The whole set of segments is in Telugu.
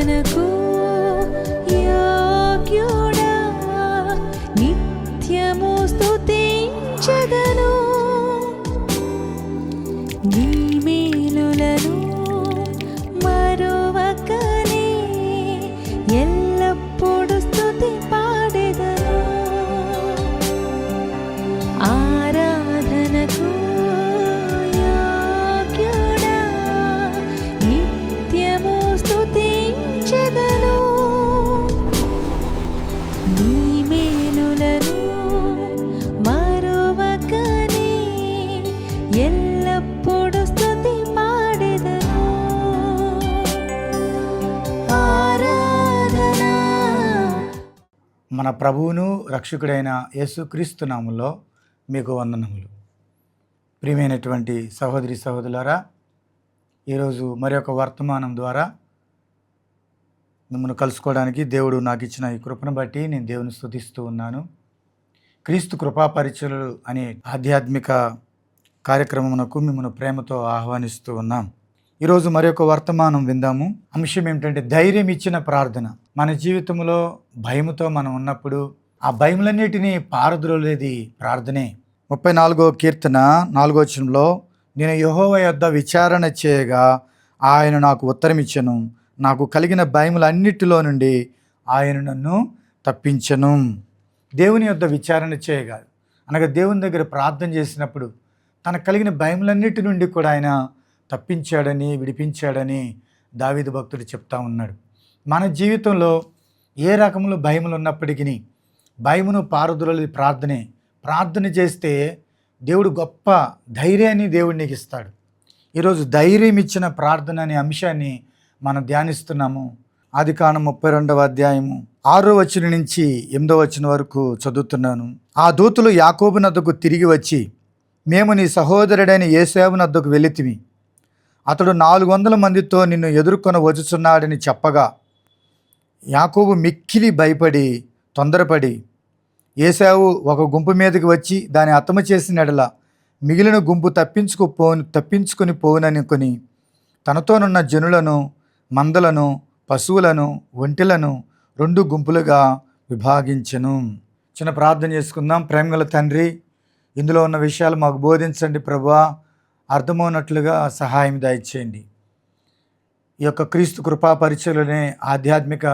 ఆరాధనకు యోగ్యుడా, నిత్యము స్తుతించెదను. నీ మేలులను మరువకనే ఎల్లప్పుడు స్తుతి పాడెదను. ఆరాధనకు యోగ్యుడా, నిత్యము స్తుతించెదను. నీ మేలులను మరువకనే ఎల్లప్పుడు స్తుతి పాడెదను. ఆరాధన. మన ప్రభువును రక్షకుడైన యేసుక్రీస్తు నామములో మీకు వందనములు. ప్రియమైనటువంటి సహోదరి సహోదరులారా, ఈరోజు మరొక వర్తమానం ద్వారా మిమ్మల్ని కలుసుకోవడానికి దేవుడు నాకు ఇచ్చిన ఈ కృపను బట్టి నేను దేవుని స్తుతిస్తూ ఉన్నాను. క్రీస్తు కృపా పరిచయలు అనే ఆధ్యాత్మిక కార్యక్రమమునకు మిమ్మల్ని ప్రేమతో ఆహ్వానిస్తూ ఉన్నాం. ఈరోజు మరొక వర్తమానం విందాము. అంశం ఏమిటంటే ధైర్యం ఇచ్చిన ప్రార్థన. మన జీవితంలో భయముతో మనం ఉన్నప్పుడు ఆ భయములన్నిటినీ పారద్రోలేది ప్రార్థనే. 34వ కీర్తన 4వ వచనంలో, నేను యెహోవా యొద్ద విచారణ చేయగా ఆయన నాకు ఉత్తరం ఇచ్చెను, నాకు కలిగిన భయములన్నిటిలో నుండి ఆయన నన్ను తప్పించెను. దేవుని యొద్ద విచారణ చేయగా అనగా దేవుని దగ్గర ప్రార్థన చేసినప్పుడు తనకు కలిగిన భయములన్నిటి నుండి కూడా ఆయన తప్పించాడని, విడిపించాడని దావీదు భక్తుడు చెప్తా ఉన్నాడు. మన జీవితంలో ఏ రకములో భయములు ఉన్నప్పటికీ భయమును పారద్రోలేది ప్రార్థనే. ప్రార్థన చేస్తే దేవుడు గొప్ప ధైర్యాన్ని దేవుడు నీకు ఇస్తాడు. ఈరోజు ధైర్యం ఇచ్చిన ప్రార్థన అనే అంశాన్ని మనం ధ్యానిస్తున్నాము. ఆదికాండం 32వ అధ్యాయము 6వ వచనం నుంచి 8వ వచనం వరకు చదువుతున్నాను. ఆ దూతలు యాకోబు నద్దకు తిరిగి వచ్చి, మేము నీ సహోదరుడైన యేసేపు నద్దకు వెళితిమి, అతడు 400 మందితో నిన్ను ఎదుర్కొని వచ్చుచున్నాడని చెప్పగా, యాకోబు మిక్కిలి భయపడి తొందరపడి యేసేపు ఒక గుంపు మీదకి వచ్చి దాన్ని హతము చేసిన ఎడల మిగిలిన గుంపు తప్పించుకొని పోవుననుకొని తనతోనున్న జనులను, మందలను, పశువులను, ఒంటెలను 2 గుంపులుగా విభాగించెను. చిన్న ప్రార్థన చేసుకుందాం. ప్రేమగల తండ్రి, ఇందులో ఉన్న విషయాలు మాకు బోధించండి ప్రభువా, అర్థమవునట్లుగా సహాయం దయచేయండి. ఈ యొక్క క్రీస్తు కృపా పరిచయలోనే ఆధ్యాత్మిక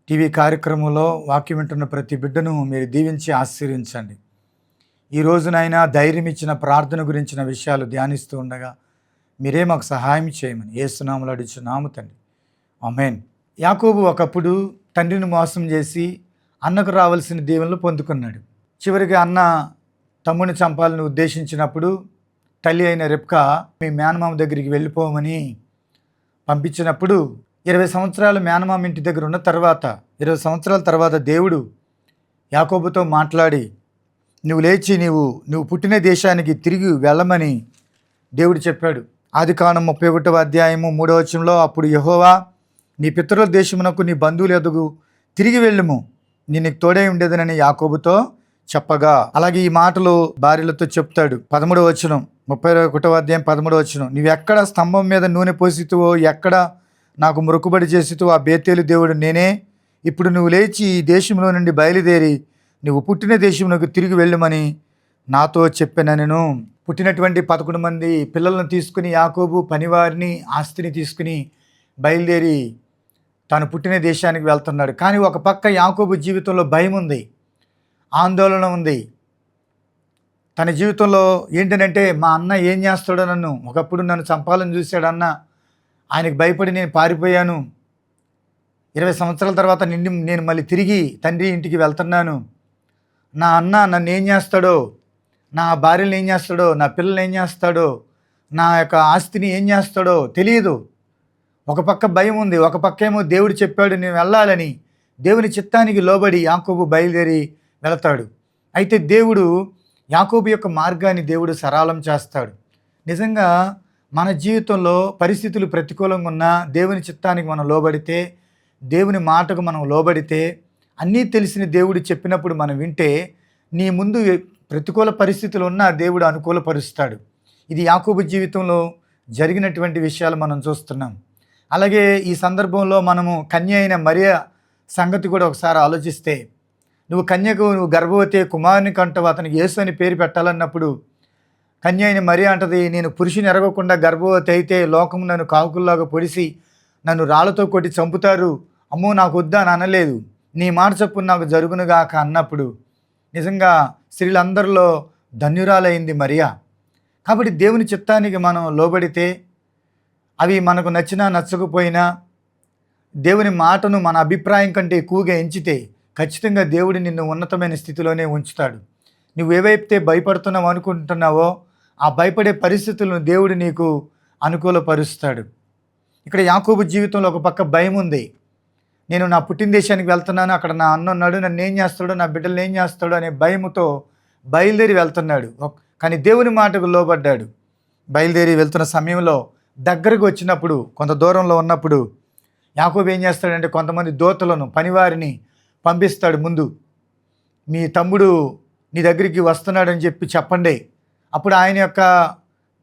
టీవీ కార్యక్రమంలో వాక్యం వింటున్న ప్రతి బిడ్డను మీరు దీవించి ఆశీర్వించండి. ఈ రోజునైనా ధైర్యం ఇచ్చిన ప్రార్థన గురించిన విషయాలు ధ్యానిస్తూ ఉండగా మీరే మాకు సహాయం చేయమని యేసు నామములో అడుగుచున్నాము తండ్రి, ఆమేన్. యాకోబు ఒకప్పుడు తండ్రిని మోసం చేసి అన్నకు రావాల్సిన దీవెనలు పొందుకున్నాడు. చివరికి అన్న తమ్ముని చంపాలని ఉద్దేశించినప్పుడు తల్లి అయిన రెబ్కా మీ మేనమామ దగ్గరికి వెళ్ళిపోమని పంపించినప్పుడు 20 సంవత్సరాలు మేనమామ ఇంటి దగ్గర ఉన్న తర్వాత 20 సంవత్సరాల తర్వాత దేవుడు యాకోబుతో మాట్లాడి, నువ్వు లేచి నువ్వు పుట్టిన దేశానికి తిరిగి వెళ్ళమని దేవుడు చెప్పాడు. ఆదికాండం 31వ అధ్యాయము 3వ వచనంలో, అప్పుడు యెహోవా నీ పితరుల దేశమునకు నీ బంధువుల యొద్దకు తిరిగి వెళ్ళుము, నేను నీకు తోడై ఉండేదనని యాకోబుతో చెప్పగా, అలాగే ఈ మాటలు భార్యలతో చెప్తాడు. 13వ వచనం 31వ అధ్యాయం 13వ వచనం, నువ్వెక్కడ స్తంభం మీద నూనె పోసితువో, ఎక్కడ నాకు మొక్కుబడి చేసితో ఆ బేతేలు దేవుడు నేనే. ఇప్పుడు నువ్వు లేచి ఈ దేశంలో నుండి బయలుదేరి నువ్వు పుట్టిన దేశమునకు తిరిగి వెళ్ళమని నాతో చెప్పాను. పుట్టినటువంటి 11 మంది పిల్లలను తీసుకుని యాకోబు పనివారిని, ఆస్తిని తీసుకుని బయలుదేరి తాను పుట్టిన దేశానికి వెళ్తున్నాడు. కానీ ఒక పక్క యాకోబు జీవితంలో భయం ఉంది, ఆందోళన ఉంది. తన జీవితంలో ఏంటంటే, మా అన్న ఏం చేస్తాడో, ఒకప్పుడు నన్ను చంపాలని చూశాడు అన్న, ఆయనకు భయపడి నేను పారిపోయాను. 20 సంవత్సరాల తర్వాత నేను మళ్ళీ తిరిగి తండ్రి ఇంటికి వెళ్తున్నాను. నా అన్న నన్ను ఏం చేస్తాడో, నా భార్యను ఏం చేస్తాడో, నా పిల్లల్ని ఏం చేస్తాడో, నా యొక్క ఆస్తిని ఏం చేస్తాడో తెలియదు. ఒక పక్క భయం ఉంది, ఒక పక్క ఏమో దేవుడు చెప్పాడు నేను వెళ్ళాలని. దేవుని చిత్తానికి లోబడి యాకోబు బయలుదేరి వెళతాడు. అయితే దేవుడు యాకోబు యొక్క మార్గాన్ని దేవుడు సరళం చేస్తాడు. నిజంగా మన జీవితంలో పరిస్థితులు ప్రతికూలంగా ఉన్నా దేవుని చిత్తానికి మనం లోబడితే, దేవుని మాటకు మనం లోబడితే, అన్నీ తెలిసిన దేవుడు చెప్పినప్పుడు మనం వింటే, నీ ముందు ప్రతికూల పరిస్థితులు ఉన్నా దేవుడు అనుకూలపరుస్తాడు. ఇది యాకోబు జీవితంలో జరిగినటువంటి విషయాలు మనం చూస్తున్నాం. అలాగే ఈ సందర్భంలో మనము కన్య అయిన మరియ సంగతి కూడా ఒకసారి ఆలోచిస్తే, నువ్వు గర్భవతి కుమారుని కంటావు, అతనికి యేసు అని పేరు పెట్టాలన్నప్పుడు కన్య అయిన మరియ అంటది, నేను పురుషుని ఎరగకుండా గర్భవతి అయితే లోకం నన్ను కాకుల్లాగా పొడిసి నన్ను రాళ్ళతో కొట్టి చంపుతారు, అమ్మో నాకు వద్దా అని అనలేదు. నీ మాట చొప్పున నాకు జరుగునుగాక అన్నప్పుడు నిజంగా స్త్రీలందరిలో ధన్యురాలైంది మరియా. కాబట్టి దేవుని చిత్తానికి మనం లోబడితే, అవి మనకు నచ్చినా నచ్చకపోయినా, దేవుని మాటను మన అభిప్రాయం కంటే ఎక్కువగా ఎంచితే ఖచ్చితంగా దేవుడు నిన్ను ఉన్నతమైన స్థితిలోనే ఉంచుతాడు. నువ్వు ఏవైతే భయపడుతున్నావు అనుకుంటున్నావో ఆ భయపడే పరిస్థితులను దేవుడు నీకు అనుకూలపరుస్తాడు. ఇక్కడ యాకోబు జీవితంలో ఒక పక్క భయం ఉంది. నేను నా పుట్టిన దేశానికి వెళ్తున్నాను, అక్కడ నా అన్న ఉన్నాడు, నన్ను ఏం చేస్తాడో, నా బిడ్డలు ఏం చేస్తాడో అనే భయముతో బయలుదేరి వెళ్తున్నాడు. కానీ దేవుని మాటకు లోబడ్డాడు. బయలుదేరి వెళ్తున్న సమయంలో దగ్గరకు వచ్చినప్పుడు, కొంత దూరంలో ఉన్నప్పుడు యాకోబు ఏం చేస్తాడంటే కొంతమంది దూతలను, పనివారిని పంపిస్తాడు. ముందు మీ తమ్ముడు నీ దగ్గరికి వస్తున్నాడని చెప్పండి. అప్పుడు ఆయన యొక్క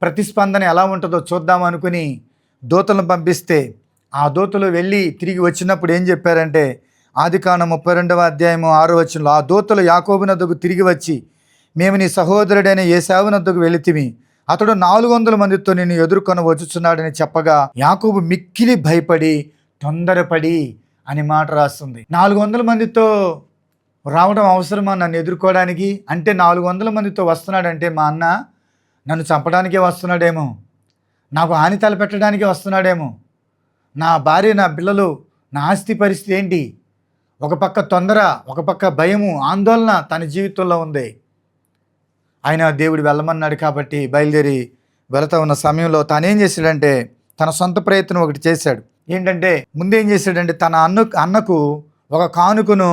ప్రతిస్పందన ఎలా ఉంటుందో చూద్దాం అనుకుని దూతలను పంపిస్తే, ఆ దూతలు వెళ్ళి తిరిగి వచ్చినప్పుడు ఏం చెప్పారంటే, ఆదికాండం 32వ అధ్యాయము 6వ వచనంలో, ఆ దూతలు యాకోబు నద్దకు తిరిగి వచ్చి, మేము నీ సహోదరుడైన ఏశావు నద్దకు వెళితిమి, అతడు 400 మందితో నిన్ను ఎదుర్కొని వచ్చుచున్నాడని చెప్పగా యాకోబు మిక్కిలి భయపడి తొందరపడి అని మాట రాస్తుంది. 400 మందితో రావడం అవసరమా నన్ను ఎదుర్కోవడానికి? అంటే 400 మందితో వస్తున్నాడంటే మా అన్న నన్ను చంపడానికే వస్తున్నాడేమో, నాకు హాని తలపెట్టడానికే వస్తున్నాడేమో, నా భార్య, నా పిల్లలు, నా ఆస్తి పరిస్థితి ఏంటి? ఒక పక్క తొందర, ఒక పక్క భయము, ఆందోళన తన జీవితంలో ఉంది. ఆయన దేవుడు వెళ్ళమన్నాడు కాబట్టి బయలుదేరి వెళతా ఉన్న సమయంలో తానేం చేశాడంటే తన సొంత ప్రయత్నం ఒకటి చేశాడు. ఏంటంటే ముందేం చేశాడంటే తన అన్నకు ఒక కానుకను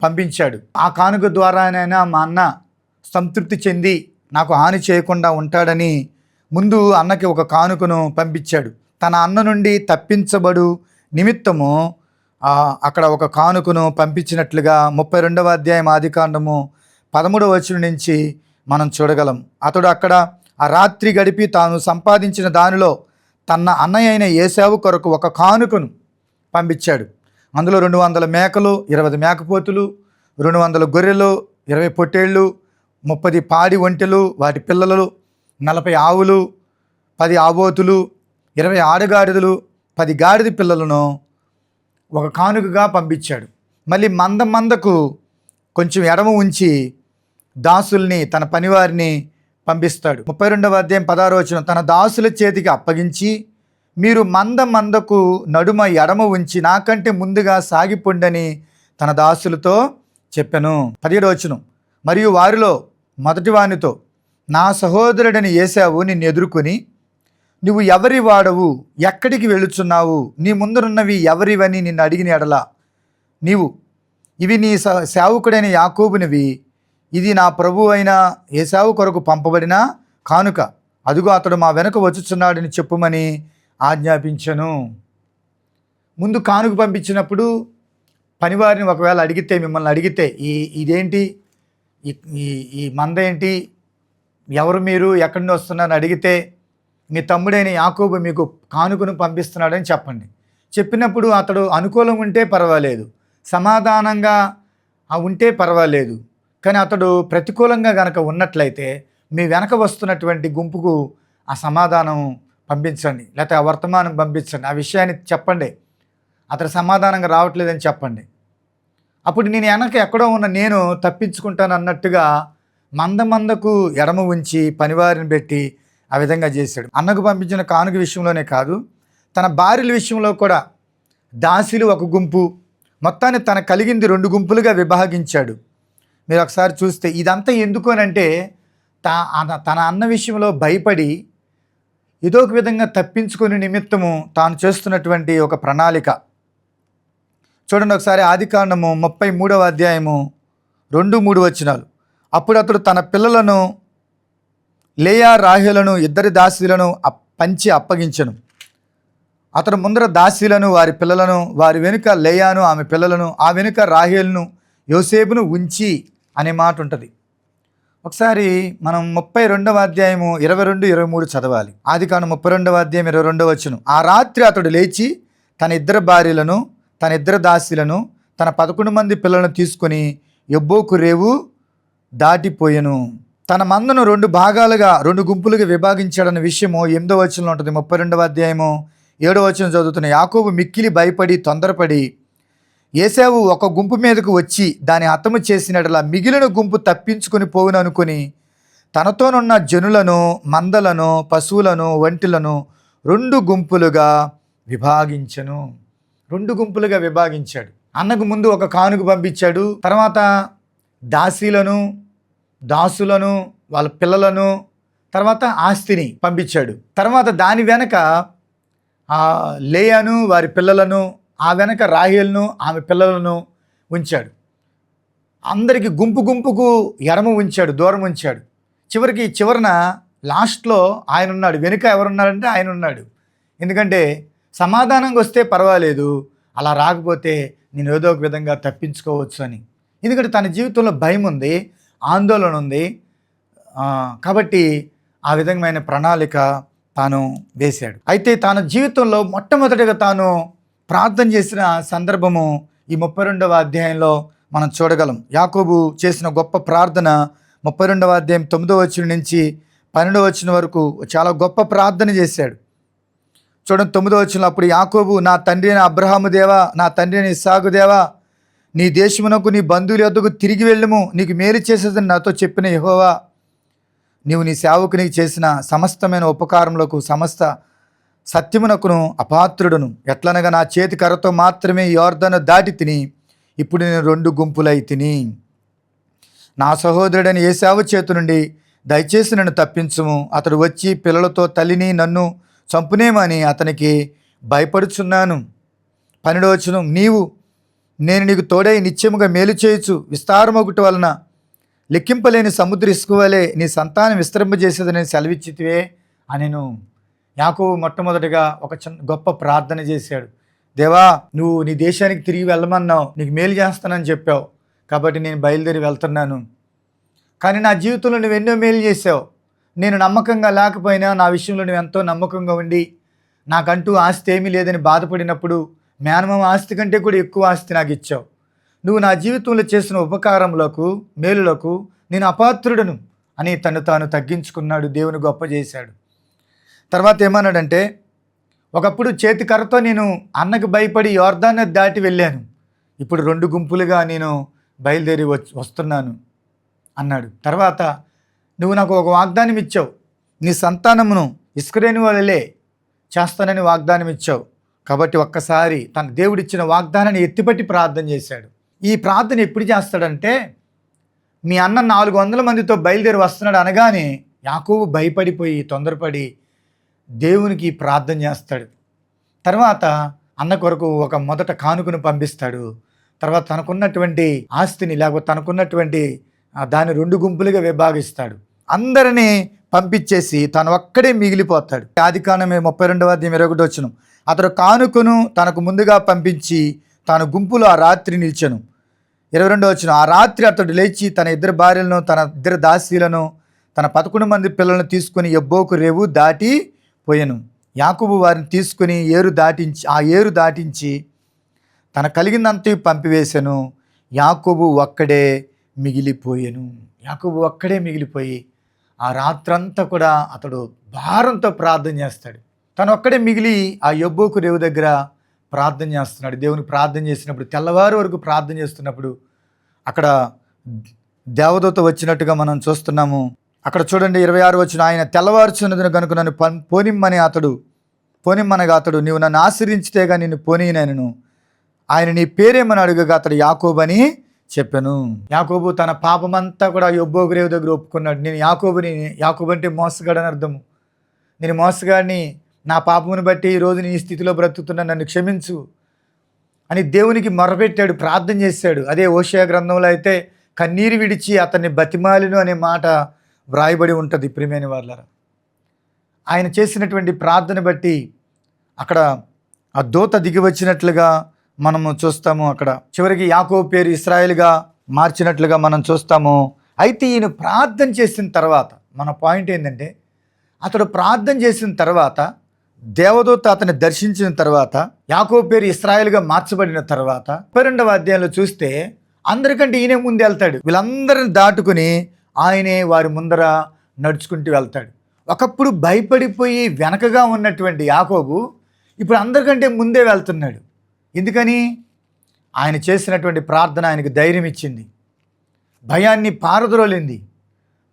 పంపించాడు. ఆ కానుక ద్వారానైనా మా అన్న సంతృప్తి చెంది నాకు హాని చేయకుండా ఉంటాడని ముందు అన్నకి ఒక కానుకను పంపించాడు. తన అన్న నుండి తప్పించబడు నిమిత్తము అక్కడ ఒక కానుకను పంపించినట్లుగా 32వ అధ్యాయం ఆదికాండము 13వ వచనం నుంచి మనం చూడగలం. అతడు అక్కడ ఆ రాత్రి గడిపి తాను సంపాదించిన దానిలో తన అన్నయ్య అయిన ఏశావు కొరకు ఒక కానుకను పంపించాడు. అందులో 200 మేకలు, 20 మేకపోతులు, 200 గొర్రెలు, 20 పొట్టేళ్ళు, 30 పాడి ఒంటెలు వాటి పిల్లలు, 40 ఆవులు, 10 ఆబోతులు, 20 ఆడగాడిదలు, 10 గాడిద పిల్లలను ఒక కానుకగా పంపించాడు. మళ్ళీ మందకు కొంచెం ఎడమ ఉంచి దాసుల్ని, తన పనివారిని పంపిస్తాడు. 32వ అధ్యాయం 16వ వచనం, తన దాసుల చేతికి అప్పగించి, మీరు మందకు నడుమ ఎడమ ఉంచి నాకంటే ముందుగా సాగిపోండని తన దాసులతో చెప్పెను. 17వ వచనం, మరియు వారిలో మొదటి వానితో, నా సహోదరుడని ఏశావు నిన్ను ఎదుర్కొని, నువ్వు ఎవరి వాడవు, ఎక్కడికి వెళుచున్నావు, నీ ముందరున్నవి ఎవరివని నిన్ను అడిగిన ఎడల నీవు, ఇవి నీ సేవకుడైన యాకోబునివి, ఇది నా ప్రభువు అయిన ఏశావు కొరకు పంపబడిన కానుక, అదుగో అతడు మా వెనుక వచ్చుచున్నాడని చెప్పుమని ఆజ్ఞాపించను. ముందు కానుక పంపించినప్పుడు పనివారిని ఒకవేళ అడిగితే, మిమ్మల్ని అడిగితే ఇదేంటి, ఈ మంద ఏంటి, ఎవరు మీరు, ఎక్కడి నుండి వస్తున్నారని అడిగితే, మీ తమ్ముడైన యాకోబు మీకు కానుకను పంపిస్తున్నాడని చెప్పండి. చెప్పినప్పుడు అతడు అనుకూలం ఉంటే పర్వాలేదు, సమాధానంగా ఉంటే పర్వాలేదు. కానీ అతడు ప్రతికూలంగా గనక ఉన్నట్లయితే మీ వెనక వస్తున్నటువంటి గుంపుకు ఆ సమాధానం పంపించండి, లేకపోతే ఆ వర్తమానం పంపించండి, ఆ విషయాన్ని చెప్పండి. అతడు సమాధానంగా రావట్లేదని చెప్పండి. అప్పుడు నేను వెనక ఎక్కడో ఉన్న నేను తప్పించుకుంటాను అన్నట్టుగా మందకు ఎడమ ఉంచి పనివారిని పెట్టి ఆ విధంగా చేశాడు. అన్నకు పంపించిన కానుక విషయంలోనే కాదు, తన భార్యల విషయంలో కూడా దాసిలు ఒక గుంపు, మొత్తాన్ని తన కలిగింది 2 గుంపులుగా విభాగించాడు. మీరు ఒకసారి చూస్తే ఇదంతా ఎందుకు అనంటే తన అన్న విషయంలో భయపడి ఏదో ఒక విధంగా తప్పించుకునే నిమిత్తము తాను చేస్తున్నటువంటి ఒక ప్రణాళిక. చూడండి ఒకసారి ఆదికాండము 33వ అధ్యాయము 2-3 వచనాలు. అప్పుడు అతడు తన పిల్లలను లేయా రాహేలను 2 దాసీలను పంచి అప్పగించెను. అతడు ముందర దాసీలను, వారి పిల్లలను, వారి వెనుక లేయాను ఆమె పిల్లలను, ఆ వెనుక రాహేలును యోసేపును ఉంచి అనే మాట ఉంటుంది. ఒకసారి మనం 32వ అధ్యాయము 22-23 చదవాలి. ఆదికాండం 32వ అధ్యాయం 22వ వచనం. ఆ రాత్రి అతడు లేచి తన ఇద్దరు భార్యలను, తన ఇద్దరు దాసీలను, తన 11 మంది పిల్లలను తీసుకొని యబ్బోకు రేవు దాటిపోయెను. తన మందను 2 భాగాలుగా 2 గుంపులుగా విభాగించాడన్న విషయము 8వ వచనంలో ఉంటుంది. 32వ అధ్యాయము 7వ వచనం చదువుతున్న. యాకోబు మిక్కిలి భయపడి తొందరపడి ఏశావు ఒక గుంపు మీదకు వచ్చి దాని హతము చేసినట్లా మిగిలిన గుంపు తప్పించుకొని పోవును అనుకుని తనతోనున్న జనులను, మందలను, పశువులను, ఒంటెలను 2 గుంపులుగా విభాగించను. 2 గుంపులుగా విభాగించాడు. అన్నకు ముందు ఒక కానుక పంపించాడు. తర్వాత దాసీలను, దాసులను, వాళ్ళ పిల్లలను, తర్వాత ఆస్తిని పంపించాడు. తర్వాత దాని వెనక లేయాను, వారి పిల్లలను, ఆ వెనక రాహేలును, ఆమె పిల్లలను ఉంచాడు. అందరికీ గుంపు గుంపుకు ఎడమ ఉంచాడు, దూరం ఉంచాడు. చివరన లాస్ట్లో ఆయన ఉన్నాడు. వెనుక ఎవరున్నాడంటే ఆయన ఉన్నాడు. ఎందుకంటే సమాధానంగా వస్తే పర్వాలేదు, అలా రాకపోతే నేను ఏదో ఒక విధంగా తప్పించుకోవచ్చు అని. ఎందుకంటే తన జీవితంలో భయం ఉంది, ఆందోళన ఉంది. కాబట్టి ఆ విధమైన ప్రణాళిక తాను వేశాడు. అయితే తన జీవితంలో మొట్టమొదటిగా తాను ప్రార్థన చేసిన సందర్భము ఈ 32వ అధ్యాయంలో మనం చూడగలం. యాకోబు చేసిన గొప్ప ప్రార్థన 32వ అధ్యాయం 9వ వచనం నుంచి 12వ వచనం వరకు చాలా గొప్ప ప్రార్థన చేశాడు. చూడండి 9వ వచనంలో, అప్పుడు యాకోబు, నా తండ్రి అయిన అబ్రహాము దేవా, నా తండ్రి అయిన ఇస్సాకు దేవా, నీ దేశమునకు నీ బంధువుల యొద్దకు తిరిగి వెళ్ళుము, నీకు మేలు చేసేదని నాతో చెప్పిన యెహోవా, నీవు నీ సేవకునికి చేసిన సమస్తమైన ఉపకారములకు సమస్త సత్యమునకును అపాత్రుడును. ఎట్లనగా నా చేతి కర్రతో మాత్రమే యోర్దాను దాటి తిని ఇప్పుడు నేను 2 గుంపులై తిని. నా సహోదరుడని ఏశావు చేతి నుండి దయచేసి నన్ను తప్పించుము. అతడు వచ్చి పిల్లలతో తల్లిని నన్ను చంపునేమని అతనికి భయపడుచున్నాను. 12వ వచనం, నేను నీకు తోడై నిత్యముగా మేలు చేయొచ్చు, విస్తారమొకటి వలన లెక్కింపలేని సముద్ర ఇసుక వలె నీ సంతానం విస్తరింపజేసేదని సెలవిచ్చితివే అనెను. యాకోబు మొట్టమొదటిగా ఒక గొప్ప ప్రార్థన చేశాడు. దేవా, నువ్వు నీ దేశానికి తిరిగి వెళ్ళమన్నావు, నీకు మేలు చేస్తానని చెప్పావు, కాబట్టి నేను బయలుదేరి వెళ్తున్నాను. కానీ నా జీవితంలో నువ్వు ఎన్నో మేలు చేసావు. నేను నమ్మకంగా లేకపోయినా నా విషయంలో నువ్వు ఎంతో నమ్మకంగా ఉండి నాకంటూ ఆస్తి ఏమీ లేదని బాధపడినప్పుడు మేనమామ ఆస్తి కంటే కూడా ఎక్కువ ఆస్తి నాకు ఇచ్చావు. నువ్వు నా జీవితంలో చేసిన ఉపకారములకు, మేలులకు నేను అపాత్రుడను అని తను తాను తగ్గించుకున్నాడు. దేవుని గొప్ప చేశాడు. తర్వాత ఏమన్నాడంటే, ఒకప్పుడు చేతి కర్రతో నేను అన్నకు భయపడి యోర్దాను దాటి వెళ్ళాను, ఇప్పుడు 2 గుంపులుగా నేను బయలుదేరి వస్తున్నాను అన్నాడు. తర్వాత నువ్వు నాకు ఒక వాగ్దానం ఇచ్చావు, నీ సంతానమును ఇస్కరేణి వలె చేస్తానని వాగ్దానం ఇచ్చావు. కాబట్టి ఒక్కసారి తన దేవుడిచ్చిన వాగ్దానాన్ని ఎత్తిపట్టి ప్రార్థన చేశాడు. ఈ ప్రార్థన ఎప్పుడు చేస్తాడంటే, మీ అన్న 400 మందితో బయలుదేరి వస్తున్నాడు అనగానే యాకోబు భయపడిపోయి తొందరపడి దేవునికి ప్రార్థన చేస్తాడు. తర్వాత అన్న కొరకు ఒక మొదట కానుకను పంపిస్తాడు. తర్వాత తనకున్నటువంటి ఆస్తిని లేకపోతే తనకున్నటువంటి దాన్ని 2 గుంపులుగా విభాగిస్తాడు. అందరినీ పంపించేసి తను ఒక్కడే మిగిలిపోతాడు. ఆదికాండం 32వ అధ్యాయం 21వ వచనం, అతడు కానుకను తనకు ముందుగా పంపించి తాను గుంపులో ఆ రాత్రి నిలిచెను. 22వ వచనం, ఆ రాత్రి అతడు లేచి తన 2 భార్యలను, తన 2 దాసీలను, తన 11 మంది పిల్లలను తీసుకుని యబ్బోకు రేవు దాటి పోయెను. యాకోబు వారిని తీసుకుని ఏరు దాటించి తన కలిగిందంతా పంపివేశాను. యాకోబు ఒక్కడే మిగిలిపోయి ఆ రాత్రంతా కూడా అతడు భారంతో ప్రార్థన చేస్తాడు. తను ఒక్కడే మిగిలి ఆ యబ్బోకు రేవు దగ్గర ప్రార్థన చేస్తున్నాడు. దేవుని ప్రార్థన చేసినప్పుడు, తెల్లవారు వరకు ప్రార్థన చేస్తున్నప్పుడు అక్కడ దేవదూత వచ్చినట్టుగా మనం చూస్తున్నాము. అక్కడ చూడండి 26వ వచనం, ఆయన తెల్లవారుచున్నదని కనుక నన్ను పోనిమ్మనగా అతడు, నీవు నన్ను ఆశ్రయించితేగా నిన్ను పోనీనను. ఆయన నీ పేరేమని అడుగగా అతడు యాకోబు అని చెప్పాను. యాకోబు తన పాపమంతా కూడా యబ్బోకు రేవు దగ్గర ఒప్పుకున్నాడు. నేను యాకోబు అంటే మోసగాడని అర్థము. నేను మోసగాడిని, నా పాపమును బట్టి ఈరోజు నీ స్థితిలో బ్రతుకుతున్నా, నన్ను క్షమించు అని దేవునికి మొరపెట్టాడు, ప్రార్థన చేశాడు. అదే హోషేయ గ్రంథంలో అయితే కన్నీరు విడిచి అతన్ని బతిమాలిను అనే మాట వ్రాయబడి ఉంటుంది. ప్రియమైన వాళ్ళారా, ఆయన చేసినటువంటి ప్రార్థన బట్టి అక్కడ ఆ దూత దిగి వచ్చినట్లుగా మనము చూస్తాము. అక్కడ చివరికి యాకోబు పేరు ఇశ్రాయేలుగా మార్చినట్లుగా మనం చూస్తాము. అయితే ఈయన ప్రార్థన చేసిన తర్వాత మన పాయింట్ ఏంటంటే, అతడు ప్రార్థన చేసిన తర్వాత దేవదూత అతన్ని దర్శించిన తర్వాత, యాకోబు పేరు ఇశ్రాయేలుగా మార్చబడిన తర్వాత 32వ అధ్యాయంలో చూస్తే అందరికంటే ఈయనే ముందు వెళ్తాడు. వీళ్ళందరిని దాటుకుని ఆయనే వారి ముందర నడుచుకుంటూ వెళ్తాడు. ఒకప్పుడు భయపడిపోయి వెనకగా ఉన్నటువంటి యాకోబు ఇప్పుడు అందరికంటే ముందే వెళ్తున్నాడు. ఎందుకని? ఆయన చేసినటువంటి ప్రార్థన ఆయనకు ధైర్యం ఇచ్చింది, భయాన్ని పారద్రోలింది.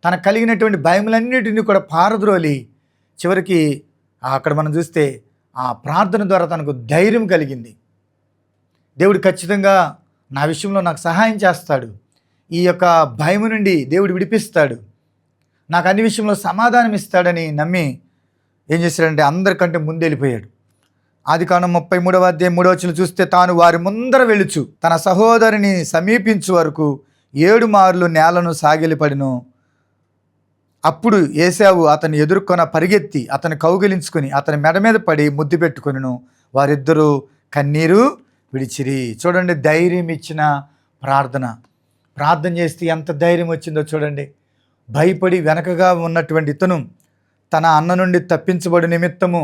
తనకు కలిగినటువంటి భయములన్నిటిని కూడా పారద్రోలి చివరికి అక్కడ మనం చూస్తే ఆ ప్రార్థన ద్వారా తనకు ధైర్యం కలిగింది. దేవుడు ఖచ్చితంగా నా విషయంలో నాకు సహాయం చేస్తాడు, ఈ యొక్క భయం నుండి దేవుడు విడిపిస్తాడు, నాకు అన్ని విషయంలో సమాధానం ఇస్తాడని నమ్మి ఏం చేశాడంటే అందరికంటే ముందు వెళ్ళిపోయాడు. ఆదికాండం 33వ అధ్యాయం 3వ వచనం చూస్తే, తాను వారి ముందర వెళుచు తన సహోదరిని సమీపించు వరకు 7 మార్లు నేలను సాగిలిపడిను. అప్పుడు ఏశావు అతన్ని ఎదుర్కొన పరిగెత్తి అతను కౌగిలించుకొని అతని మెడ మీద పడి ముద్దు పెట్టుకొనిను. వారిద్దరూ కన్నీరు విడిచిరి. చూడండి, ధైర్యం ఇచ్చిన ప్రార్థన చేస్తే ఎంత ధైర్యం వచ్చిందో చూడండి. భయపడి వెనకగా ఉన్నటువంటి ఇతను తన అన్న నుండి తప్పించబడి నిమిత్తము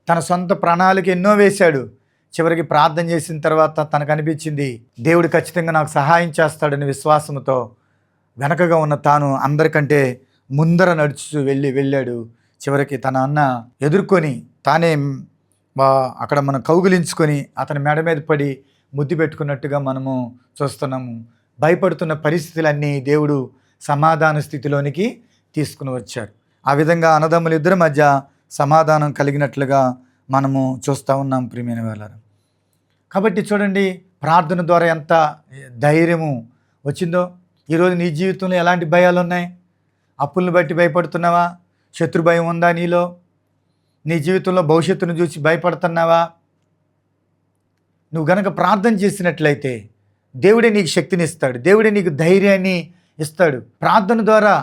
తన సొంత ప్రణాళిక ఎన్నో వేశాడు. చివరికి ప్రార్థన చేసిన తర్వాత తనకు అనిపించింది, దేవుడు ఖచ్చితంగా నాకు సహాయం చేస్తాడని విశ్వాసంతో వెనకగా ఉన్న తాను అందరికంటే ముందర నడుచు వెళ్ళాడు. చివరికి తన అన్న ఎదుర్కొని తానే అక్కడ మనం కౌగిలించుకొని అతని మెడ మీద పడి ముద్దు పెట్టుకున్నట్టుగా మనము చూస్తున్నాము. భయపడుతున్న పరిస్థితులన్నీ దేవుడు సమాధాన స్థితిలోనికి తీసుకుని వచ్చారు. ఆ విధంగా అన్నదమ్ముల ఇద్దరి మధ్య సమాధానం కలిగినట్లుగా మనము చూస్తూ ఉన్నాం ప్రియమైన వాళ్ళారా. కాబట్టి చూడండి, ప్రార్థన ద్వారా ఎంత ధైర్యము వచ్చిందో. ఈరోజు నీ జీవితంలో ఎలాంటి భయాలు ఉన్నాయి? అప్పులను బట్టి భయపడుతున్నావా? శత్రు భయం ఉందా నీలో? నీ జీవితంలో భవిష్యత్తును చూసి భయపడుతున్నావా? నువ్వు గనక ప్రార్థన చేసినట్లయితే దేవుడే నీకు శక్తిని ఇస్తాడు, దేవుడే నీకు ధైర్యాన్ని ఇస్తాడు. ప్రార్థన ద్వారా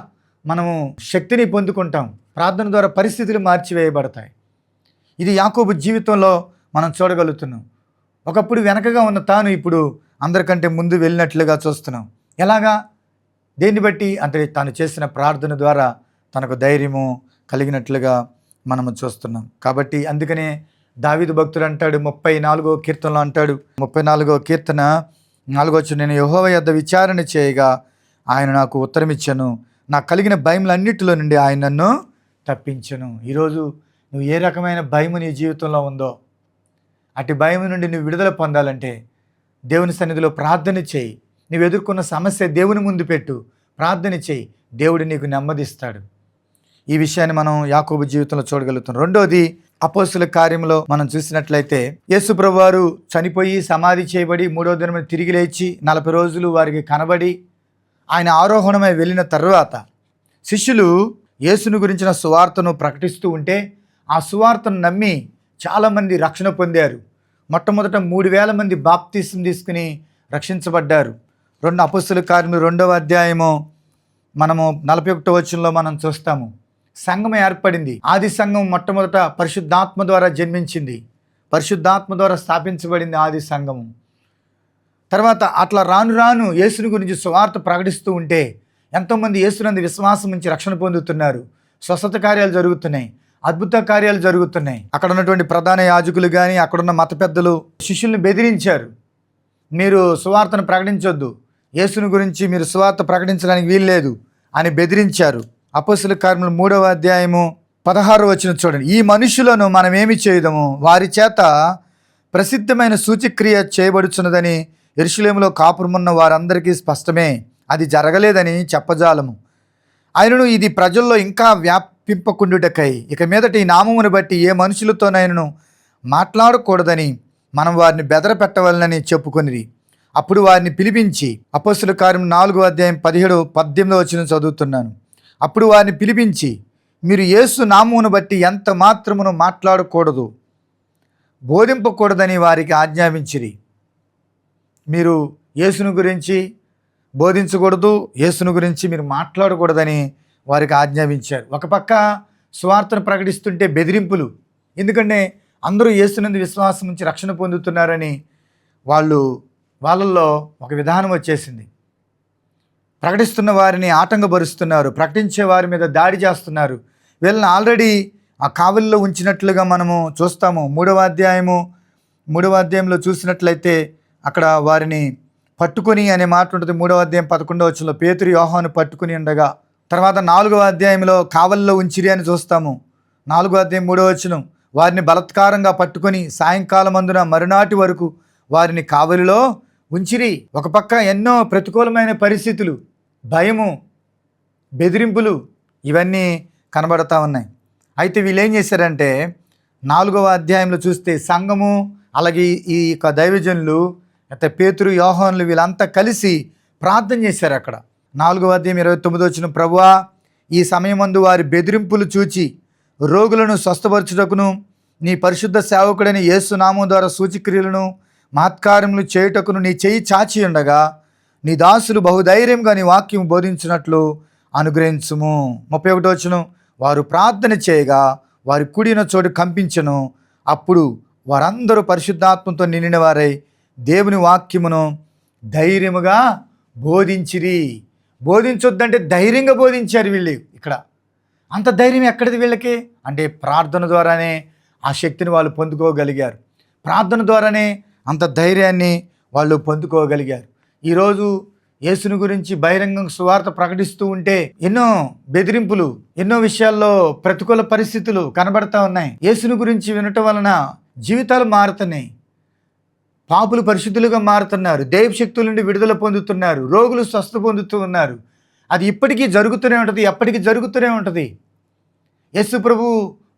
మనము శక్తిని పొందుకుంటాం, ప్రార్థన ద్వారా పరిస్థితులు మార్చివేయబడతాయి. ఇది యాకోబు జీవితంలో మనం చూడగలుగుతున్నాం. ఒకప్పుడు వెనకగా ఉన్న తాను ఇప్పుడు అందరికంటే ముందు వెళ్ళినట్లుగా చూస్తున్నాం. ఎలాగా? దేన్ని బట్టి అంటే తాను చేసిన ప్రార్థన ద్వారా తనకు ధైర్యము కలిగినట్లుగా మనము చూస్తున్నాం. కాబట్టి అందుకనే దావీదు భక్తుడు అంటాడు, 34వ కీర్తనలో అంటాడు, 34వ కీర్తన 4వ వచనం, నేను యెహోవా యొద్ద విచారణ చేయగా ఆయన నాకు ఉత్తరం ఇచ్చెను, నాకు కలిగిన భయములన్నిటిలో నుండి ఆయన నన్ను తప్పించెను. ఈరోజు నువ్వు ఏ రకమైన భయము నీ జీవితంలో ఉందో అటు భయం నుండి నువ్వు విడుదల పొందాలంటే దేవుని సన్నిధిలో ప్రార్థన చేయి. నువ్వు ఎదుర్కొన్న సమస్య దేవుని ముందు పెట్టు, ప్రార్థన చేయి, దేవుడు నీకు నెమ్మదిస్తాడు. ఈ విషయాన్ని మనం యాకోబు జీవితంలో చూడగలుగుతున్నాం. రెండోది, అపోస్తుల కార్యంలో మనం చూసినట్లయితే యేసు ప్రభువారు చనిపోయి సమాధి చేయబడి 3వ దినం తిరిగి లేచి 40 రోజులు వారికి కనబడి ఆయన ఆరోహణమై వెళ్ళిన తర్వాత శిష్యులు యేసును గురించిన సువార్తను ప్రకటిస్తూ ఉంటే ఆ సువార్తను నమ్మి చాలామంది రక్షణ పొందారు. మొట్టమొదట 3,000 మంది బాప్తిసం తీసుకుని రక్షించబడ్డారు. అపోస్తుల కార్యములు 2వ అధ్యాయము మనము 41వ వచనంలో మనం చూస్తాము. సంఘం ఏర్పడింది. ఆది సంఘం మొట్టమొదట పరిశుద్ధాత్మ ద్వారా జన్మించింది, పరిశుద్ధాత్మ ద్వారా స్థాపించబడింది ఆది సంఘము. తర్వాత అట్లా రాను రాను యేసుని గురించి సువార్త ప్రకటిస్తూ ఉంటే ఎంతోమంది యేసునందు విశ్వాసం నుంచి రక్షణ పొందుతున్నారు. స్వస్థత కార్యాలు జరుగుతున్నాయి, అద్భుత కార్యాలు జరుగుతున్నాయి. అక్కడ ఉన్నటువంటి ప్రధాన యాజకులు కానీ అక్కడున్న మత పెద్దలు శిష్యుల్ని బెదిరించారు, మీరు సువార్తను ప్రకటించొద్దు, యేసుని గురించి మీరు సువార్త ప్రకటించడానికి వీల్లేదు అని బెదిరించారు. అపోస్తుల కార్యములు 3వ అధ్యాయము 16వ వచనం చూడండి, ఈ మనుషులను మనం ఏమి చేయదము, వారి చేత ప్రసిద్ధమైన సూచక్రియ చేయబడుచున్నదని యెరూషలేములో కాపురమున్న వారందరికీ స్పష్టమే, అది జరగలేదని చెప్పజాలము. ఆయనను ఇది ప్రజల్లో ఇంకా వ్యాపింపకుండుటకై ఇక మీదట ఈ నామమును బట్టి ఏ మనుషులతోనైనను మాట్లాడకూడదని మనం వారిని బెదరపెట్టవలనని చెప్పుకొనిరి. అప్పుడు వారిని పిలిపించి, అపోస్తుల కార్యం 4వ అధ్యాయం 17-18 వచనం చదువుతున్నాను. అప్పుడు వారిని పిలిపించి, మీరు యేసు నామమును బట్టి ఎంత మాత్రమును మాట్లాడకూడదు, బోధింపకూడదని వారికి ఆజ్ఞాపించిరి. మీరు యేసును గురించి బోధించకూడదు, యేసును గురించి మీరు మాట్లాడకూడదని వారికి ఆజ్ఞాపించారు. ఒక పక్క సువార్తను ప్రకటిస్తుంటే బెదిరింపులు, ఎందుకంటే అందరూ యేసునందు విశ్వాసం నుంచి రక్షణ పొందుతున్నారని వాళ్ళల్లో ఒక విధానం వచ్చేసింది. ప్రకటిస్తున్న వారిని ఆటంకపరుస్తున్నారు, ప్రకటించే వారి మీద దాడి చేస్తున్నారు. వీళ్ళని ఆల్రెడీ ఆ కావలిలో ఉంచినట్లుగా మనము చూస్తాము. మూడవ అధ్యాయంలో చూసినట్లయితే అక్కడ వారిని పట్టుకొని అనే మాట ఉంటుంది. 3వ అధ్యాయం 11వ వచనంలో పేతురు యోహాను పట్టుకుని ఉండగా, తర్వాత 4వ అధ్యాయంలో కావలిలో ఉంచిరి అని చూస్తాము. 4వ అధ్యాయం 3వ వచనం, వారిని బలత్కారంగా పట్టుకొని సాయంకాలమందున మరునాటి వరకు వారిని కావలిలో ఉంచిరి. ఒక పక్క ఎన్నో ప్రతికూలమైన పరిస్థితులు, భయము, బెదిరింపులు ఇవన్నీ కనబడతా ఉన్నాయి. అయితే వీళ్ళు ఏం చేశారంటే 4వ అధ్యాయంలో చూస్తే సంఘము అలాగే ఈ యొక్క దైవజనులు అయితే పేతురు యోహానులు వీళ్ళంతా కలిసి ప్రార్థన చేశారు. అక్కడ 4వ అధ్యాయం 29వ వచనం, ప్రభువా ఈ సమయమందు వారి బెదిరింపులు చూచి రోగులను స్వస్థపరచుటకును నీ పరిశుద్ధ సేవకుడైన యేసు నామం ద్వారా సూచక్రియలను మహత్కార్యములు చేయుటకును నీ చెయ్యి చాచి ఉండగా నీ దాసులు బహుధైర్యంగా నీ వాక్యం బోధించినట్లు అనుగ్రహించుము. 31వ వచనం, వారు ప్రార్థన చేయగా వారి కుడిన చోటు కంపించెను. అప్పుడు వారందరూ పరిశుద్ధాత్మతో నిండిన వారై దేవుని వాక్యమును ధైర్యముగా బోధించిరి. బోధించొద్దంటే ధైర్యంగా బోధించారు వీళ్ళు. ఇక్కడ అంత ధైర్యం ఎక్కడిది వీళ్ళకి అంటే ప్రార్థన ద్వారానే ఆ శక్తిని వాళ్ళు పొందుకోగలిగారు. ప్రార్థన ద్వారానే అంత ధైర్యాన్ని వాళ్ళు పొందుకోగలిగారు. ఈరోజు యేసుని గురించి బహిరంగ సువార్త ప్రకటిస్తూ ఉంటే ఎన్నో బెదిరింపులు, ఎన్నో విషయాల్లో ప్రతికూల పరిస్థితులు కనబడతా ఉన్నాయి. యేసుని గురించి వినటం వలన జీవితాలు మారుతున్నాయి, పాపులు పరిశుద్ధులుగా మారుతున్నారు, దైవశక్తుల నుండి విడుదల పొందుతున్నారు, రోగులు స్వస్థ పొందుతూ ఉన్నారు. అది ఇప్పటికీ జరుగుతూనే ఉంటుంది, ఎప్పటికీ జరుగుతూనే ఉంటుంది. యేసు ప్రభు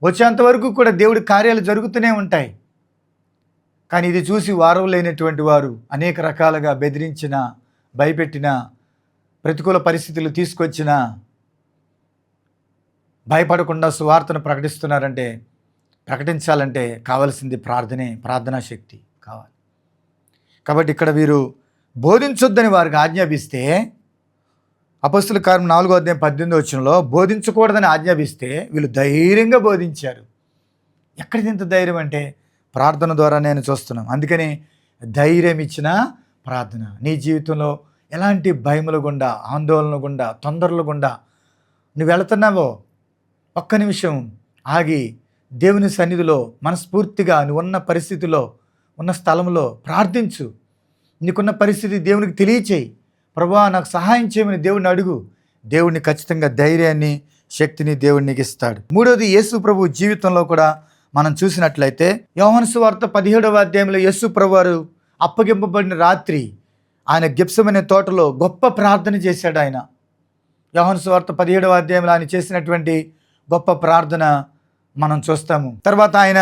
వచ్చేంత వరకు కూడా దేవుడి కార్యాలు జరుగుతూనే ఉంటాయి. కానీ ఇది చూసి వారం లేనటువంటి వారు అనేక రకాలుగా బెదిరించిన, భయపెట్టిన, ప్రతికూల పరిస్థితులు తీసుకొచ్చిన భయపడకుండా సువార్తను ప్రకటించాలంటే కావాల్సింది ప్రార్థనా శక్తి కావాలి. కాబట్టి ఇక్కడ వీరు బోధించొద్దని వారికి ఆజ్ఞాపిస్తే, అపొస్తలుల కార్యం 4వ అధ్యాయం 18వ వచనంలో బోధించకూడదని ఆజ్ఞాపిస్తే వీళ్ళు ధైర్యంగా బోధించారు. ఎక్కడిది ఇంత ధైర్యం అంటే ప్రార్థన ద్వారా నేను చూస్తున్నాం. అందుకని ధైర్యం ఇచ్చిన ప్రార్థన. నీ జీవితంలో ఎలాంటి భయముల గుండా, ఆందోళన గుండా, తొందరల గుండా నువ్వు వెళుతున్నావో ఒక్క నిమిషం ఆగి దేవుని సన్నిధిలో మనస్ఫూర్తిగా నువ్వు ఉన్న పరిస్థితిలో, ఉన్న స్థలంలో ప్రార్థించు. నీకున్న పరిస్థితి దేవునికి తెలియచేయి. ప్రభువా నాకు సహాయం చేయమని దేవుడిని అడుగు. దేవుడిని ఖచ్చితంగా ధైర్యాన్ని, శక్తిని దేవుడు నీకు ఇస్తాడు. మూడోది, యేసు ప్రభు జీవితంలో కూడా మనం చూసినట్లయితే యోహాను సువార్త 17వ అధ్యాయంలో యేసు ప్రభు వారు అప్పగింపబడిన రాత్రి ఆయన గెత్సేమనే తోటలో గొప్ప ప్రార్థన చేశాడు. ఆయన యోహాను సువార్త 17వ అధ్యాయంలో ఆయన చేసినటువంటి గొప్ప ప్రార్థన మనం చూస్తాము. తర్వాత ఆయన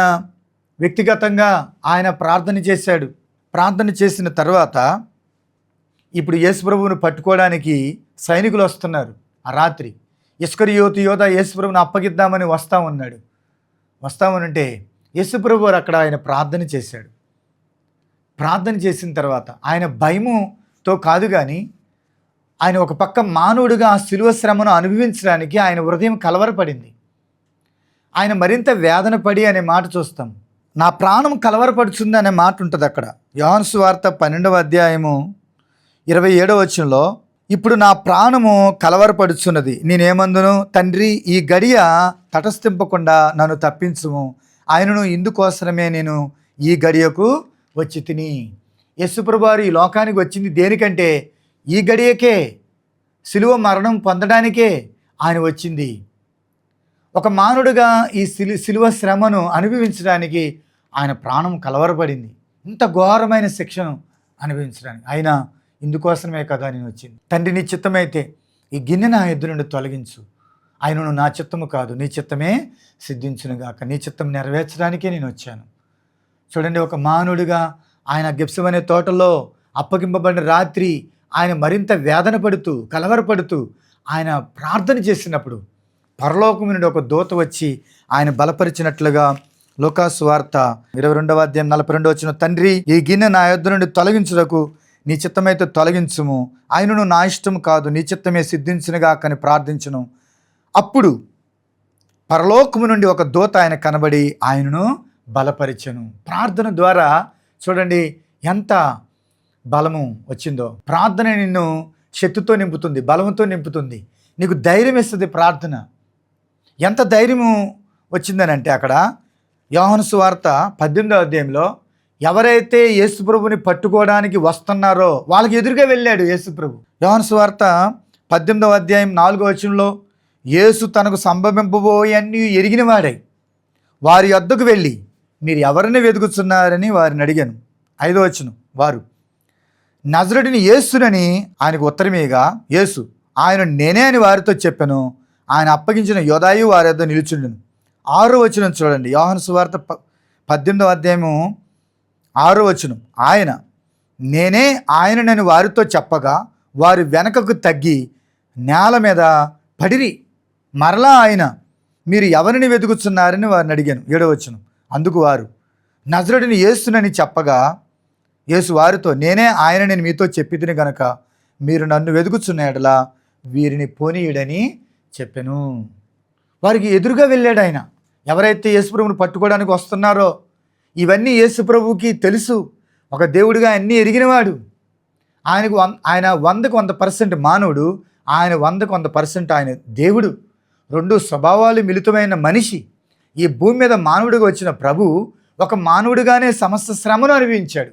వ్యక్తిగతంగా ఆయన ప్రార్థన చేశాడు. ప్రార్థన చేసిన తర్వాత ఇప్పుడు యేసు ప్రభువును పట్టుకోవడానికి సైనికులు వస్తున్నారు. ఆ రాత్రి ఇస్కరియోతు యోధ యేసు ప్రభువును అప్పగిద్దామని వస్తామనంటే యేసు ప్రభు వారు అక్కడ ఆయన ప్రార్థన చేశాడు. ప్రార్థన చేసిన తర్వాత ఆయన భయముతో కాదు కానీ ఆయన ఒక పక్క మానవుడిగా ఆ శిలువ శ్రమను అనుభవించడానికి ఆయన హృదయం కలవరపడింది. ఆయన మరింత వేదన పడి అనే మాట చూస్తాం. నా ప్రాణం కలవరపడుతుంది అనే మాట ఉంటుంది అక్కడ. యోహాను సువార్త 12వ అధ్యాయము 27వ వచనంలో, ఇప్పుడు నా ప్రాణము కలవరపడుచున్నది, నేనేమందును, తండ్రి ఈ గడియ తటస్థింపకుండా నన్ను తప్పించుము, ఆయనను ఇందుకోసమే నేను ఈ గడియకు వచ్చి తిని. యేసుప్రభు వారు ఈ లోకానికి వచ్చింది దేనికంటే ఈ గడియకే, సిలువ మరణం పొందడానికే ఆయన వచ్చింది. ఒక మానవుడిగా ఈ సిలువ శ్రమను అనుభవించడానికి ఆయన ప్రాణం కలవరపడింది. ఇంత ఘోరమైన శిక్షను అనుభవించడానికి ఆయన ఇందుకోసమే కదా నేను వచ్చింది. తండ్రి నీ చిత్తమైతే ఈ గిన్నె నా ఎద్దు నుండి తొలగించు, ఆయనను నా చిత్తము కాదు నీ చిత్తమే సిద్ధించునుగాక, నీ చిత్తం నెరవేర్చడానికే నేను వచ్చాను. చూడండి, ఒక మానవుడిగా ఆయన గెత్సేమనే తోటలో అప్పగింపబడిన రాత్రి ఆయన మరింత వేదన పడుతూ, కలవరపడుతూ ఆయన ప్రార్థన చేసినప్పుడు పరలోకము నుండి ఒక దూత వచ్చి ఆయన బలపరిచినట్లుగా లూకాసు వార్త 22వ అధ్యాయం 42వ వచనం, తండ్రి ఈ గిన్నె నా యొద్ద నుండి తొలగించుటకు నీ చిత్తమైతే తొలగించుము, ఆయనను నా ఇష్టము కాదు నీ చిత్తమే సిద్ధించునుగాకని ప్రార్థించును. అప్పుడు పరలోకము నుండి ఒక దూత ఆయన కనబడి ఆయనను బలపరిచెను. ప్రార్థన ద్వారా చూడండి ఎంత బలము వచ్చిందో. ప్రార్థన నిన్ను శక్తితో నింపుతుంది, బలంతో నింపుతుంది, నీకు ధైర్యం ఇస్తుంది. ప్రార్థన ఎంత ధైర్యము వచ్చిందని అంటే అక్కడ యోహాను సువార్త 18వ అధ్యాయంలో ఎవరైతే యేసుప్రభుని పట్టుకోవడానికి వస్తున్నారో వాళ్ళకి ఎదురుగా వెళ్ళాడు యేసుప్రభు. యోహాను సువార్త 18వ అధ్యాయం 4వ వచనంలో యేసు తనకు సంభవింపబోయే అన్నీ ఎరిగిన వాడై వారి వద్దకు వెళ్ళి మీరు ఎవరిని వెతుకుతున్నారని వారిని అడిగాను. 5వ వచనం వారు నజరుడిని యేసునని ఆయనకు ఉత్తరమేగా యేసు ఆయన నేనే అని వారితో చెప్పాను. ఆయన అప్పగించిన యోదాయు వారి వద్ద నిలుచుండెను. 6వ వచనం చూడండి, యోహాను సువార్త 18వ అధ్యాయము 6వ వచనం ఆయన నేనే ఆయననని వారితో చెప్పగా వారి వెనకకు తగ్గి నేల మీద పడిరి. మరలా ఆయన మీరు ఎవరిని వెతుకుతున్నారని వారిని అడిగాను. 7వ వచనం అందుకు వారు నజరుడిని యేసునని చెప్పగా యేసు వారితో నేనే ఆయన నేను మీతో చెప్పితిని గనక మీరు నన్ను వెతుకుచున్న ఎడల వీరిని పోనీయుడని చెప్పాను. వారికి ఎదురుగా వెళ్ళాడు ఆయన. ఎవరైతే యేసుప్రభుని పట్టుకోవడానికి వస్తున్నారో ఇవన్నీ యేసుప్రభుకి తెలుసు. ఒక దేవుడిగా అన్నీ ఎరిగినవాడు. ఆయన 100% మానవుడు, ఆయన 100% ఆయన దేవుడు. రెండు స్వభావాలు మిళితమైన మనిషి. ఈ భూమి మీద మానవుడిగా వచ్చిన ప్రభు ఒక మానవుడిగానే సమస్త శ్రమను అనుభవించాడు.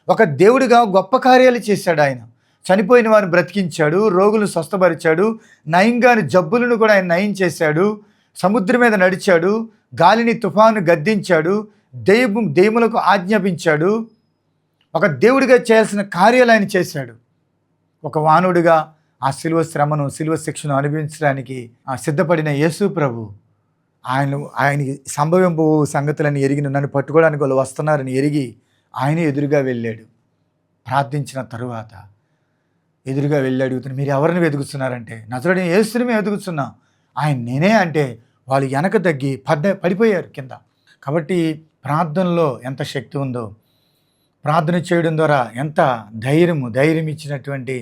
ఒక దేవుడిగా గొప్ప కార్యాలు చేశాడు. ఆయన చనిపోయిన వారిని బ్రతికించాడు, రోగులను స్వస్థపరిచాడు, నయంగాని జబ్బులను కూడా ఆయన నయం చేశాడు. సముద్రం మీద నడిచాడు, గాలిని తుఫాను గద్దించాడు, దెయ్యములకు ఆజ్ఞాపించాడు. ఒక దేవుడిగా చేయాల్సిన కార్యాలు ఆయన చేశాడు. ఒక మానవుడిగా ఆ శిలువ శ్రమను శిలువ శిక్షను అనుభవించడానికి సిద్ధపడిన యేసు ప్రభు ఆయనకి సంభవింపు సంగతులను ఎరిగిన నన్ను పట్టుకోవడానికి వాళ్ళు వస్తున్నారని ఎరిగి ఆయన ఎదురుగా వెళ్ళాడు. ప్రార్థించిన తరువాత ఎదురుగా వెళ్ళి అడుగుతున్నా మీరు ఎవరిని వెతుకుతున్నారంటే నజరుడిని యేసుని మేము వెతుకుతున్నాం. ఆయన నేనే అంటే వాళ్ళు వెనక తగ్గి పడిపోయారు కింద. కాబట్టి ప్రార్థనలో ఎంత శక్తి ఉందో, ప్రార్థన చేయడం ద్వారా ఎంత ధైర్యం ఇచ్చినటువంటి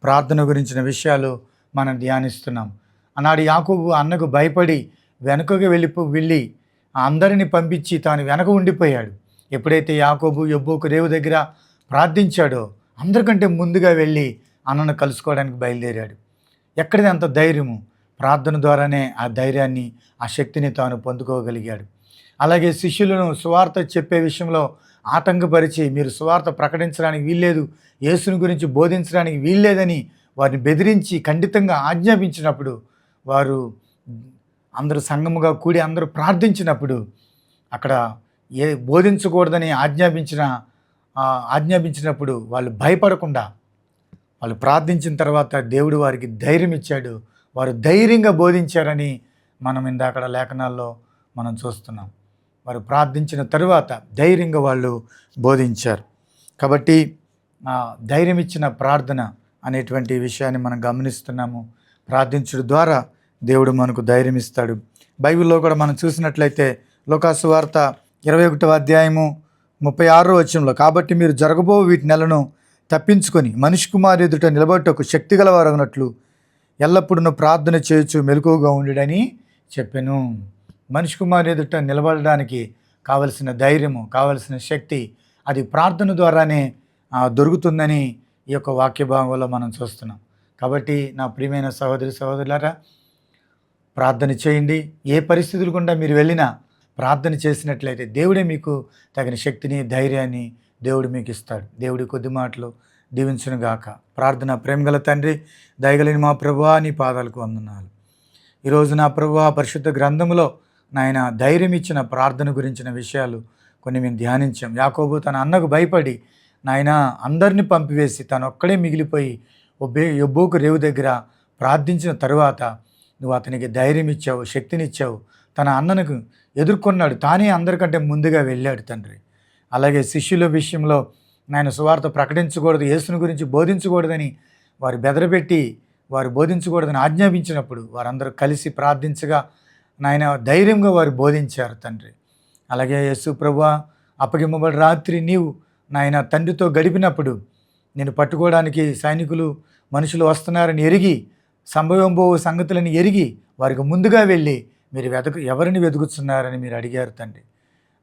ప్రార్థన గురించిన విషయాలు మనం ధ్యానిస్తున్నాం. ఆనాడు యాకోబు అన్నకు భయపడి వెనుకకు వెళ్ళి అందరిని పంపించి తాను వెనక ఉండిపోయాడు. ఎప్పుడైతే యాకోబు యబ్బోకు రేవు దగ్గర ప్రార్థించాడో అందరికంటే ముందుగా వెళ్ళి అన్నను కలుసుకోవడానికి బయలుదేరాడు. ఎక్కడిది అంత ధైర్యము? ప్రార్థన ద్వారానే ఆ ధైర్యాన్ని ఆ శక్తిని తాను పొందుకోగలిగాడు. అలాగే శిష్యులను సువార్త చెప్పే విషయంలో ఆటంకపరిచి మీరు సువార్త ప్రకటించడానికి వీల్లేదు, యేసుని గురించి బోధించడానికి వీల్లేదని వారిని బెదిరించి ఖండితంగా ఆజ్ఞాపించినప్పుడు వారు అందరూ సంఘముగా కూడి అందరూ ప్రార్థించినప్పుడు అక్కడ బోధించకూడదని ఆజ్ఞాపించినప్పుడు వాళ్ళు భయపడకుండా వాళ్ళు ప్రార్థించిన తర్వాత దేవుడు వారికి ధైర్యం ఇచ్చాడు. వారు ధైర్యంగా బోధించారని మనం ఇందాక లేఖనాల్లో మనం చూస్తున్నాం. వారు ప్రార్థించిన తరువాత ధైర్యంగా వాళ్ళు బోధించారు. కాబట్టి ధైర్యం ఇచ్చిన ప్రార్థన అనేటువంటి విషయాన్ని మనం గమనిస్తున్నాము. ప్రార్థించడం ద్వారా దేవుడు మనకు ధైర్యం ఇస్తాడు. బైబిల్లో కూడా మనం చూసినట్లయితే లూకా సువార్త 21వ అధ్యాయము 36వ వచనంలో కాబట్టి మీరు జరగబో వీటి నెలను తప్పించుకొని మనిషి కుమారు ఎదుట నిలబడటకు శక్తి గలవారగినట్లు ఎల్లప్పుడూ ప్రార్థన చేయొచ్చు మెలకువగా ఉండడని చెప్పాను. మనిషి కుమారు ఎదుట నిలబడడానికి కావలసిన ధైర్యము, కావలసిన శక్తి అది ప్రార్థన ద్వారానే దొరుకుతుందని ఈ యొక్క వాక్య భాగంలో మనం చూస్తున్నాం. కాబట్టి నా ప్రియమైన సహోదరులారా, ప్రార్థన చేయండి. ఏ పరిస్థితులు గుండా మీరు వెళ్ళినా ప్రార్థన చేసినట్లయితే దేవుడే మీకు తగిన శక్తిని, ధైర్యాన్ని దేవుడు మీకు ఇస్తాడు. దేవుడి కొద్ది మాటలు దీవించును గాక. ప్రార్థన. ప్రేమగల తండ్రి, దయగలిగిన మా ప్రభువా, నీ పాదాలకు వందనాలు. ఈరోజు నా ప్రభువా, పరిశుద్ధ గ్రంథంలో నాయన ధైర్యం ఇచ్చిన ప్రార్థన గురించిన విషయాలు కొన్ని మేము ధ్యానించాం. యాకోబు తన అన్నకు భయపడి నాయన అందరినీ పంపివేసి తను ఒక్కడే మిగిలిపోయి యబ్బోకు రేవు దగ్గర ప్రార్థించిన తరువాత నువ్వు అతనికి ధైర్యం ఇచ్చావు, శక్తినిచ్చావు. తన అన్నకు ఎదుర్కొన్నాడు, తానే అందరికంటే ముందుగా వెళ్ళాడు తండ్రి. అలాగే శిష్యుల విషయంలో నాయన సువార్త ప్రకటించకూడదు, యేసుని గురించి బోధించకూడదని వారు బెదరపెట్టి వారు బోధించకూడదని ఆజ్ఞాపించినప్పుడు వారందరూ కలిసి ప్రార్థించగా నాయన ధైర్యంగా వారు బోధించారు తండ్రి. అలాగే యేసు ప్రభువా, అప్పగింపబడి రాత్రి నీవు నాయన తండ్రితో గడిపినప్పుడు నేను పట్టుకోవడానికి సైనికులు మనుషులు వస్తున్నారని ఎరిగి సంభవంబో సంగతులను ఎరిగి వారికి ముందుగా వెళ్ళి మీరు ఎవరిని వెతుకుతున్నారని మీరు అడిగారు తండ్రి.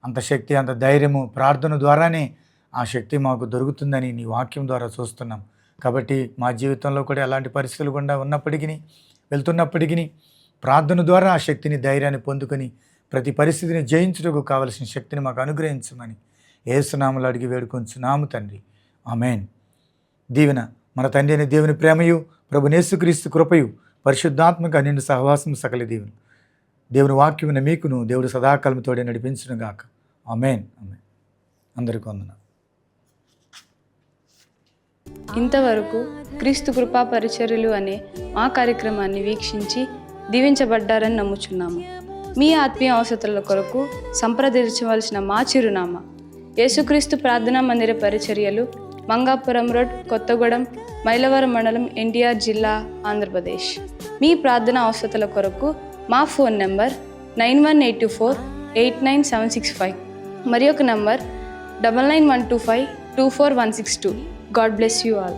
అంత శక్తి, అంత ధైర్యము ప్రార్థన ద్వారానే ఆ శక్తి మాకు దొరుకుతుందని నీ వాక్యం ద్వారా చూస్తున్నాం. కాబట్టి మా జీవితంలో కూడా ఎలాంటి పరిస్థితులు గుండా ఉన్నప్పటికీ వెళ్తున్నప్పటికీ ప్రార్థన ద్వారా ఆ శక్తిని, ధైర్యాన్ని పొందుకొని ప్రతి పరిస్థితిని జయించుటకు కావలసిన శక్తిని మాకు అనుగ్రహించమని యేసునామములో అడిగి వేడుకొంచున్నాము తండ్రి. ఆమేన్. దీవెన మన తండ్రి అయిన దేవుని ప్రేమయు ప్రభు యేసుక్రీస్తు కృపయు పరిశుద్ధాత్మక నిండు సహవాసము సకల దీవెన దేవుని వాక్యమున మీకును దేవుడు సదాకాలము తోడే నడిపించును గాక. ఆమేన్. ఆమేన్. అందరికీ వందనాలు. ఇంతవరకు క్రీస్తు కృపా పరిచర్యలు అనే మా కార్యక్రమాన్ని వీక్షించి దీవించబడ్డారని నమ్ముచున్నాము. మీ ఆత్మీయ అవసరాల కొరకు సంప్రదించవలసిన మా చిరునామా: యేసుక్రీస్తు ప్రార్థనా మందిర పరిచర్యలు, మంగాపురం రోడ్, కొత్తగూడెం, మైలవరం మండలం, ఎన్టీఆర్ జిల్లా, ఆంధ్రప్రదేశ్. మీ ప్రార్థనా అవసరాల కొరకు మా ఫోన్ నంబర్ 9182489765 మరి ఒక number 9912524162. God bless you all.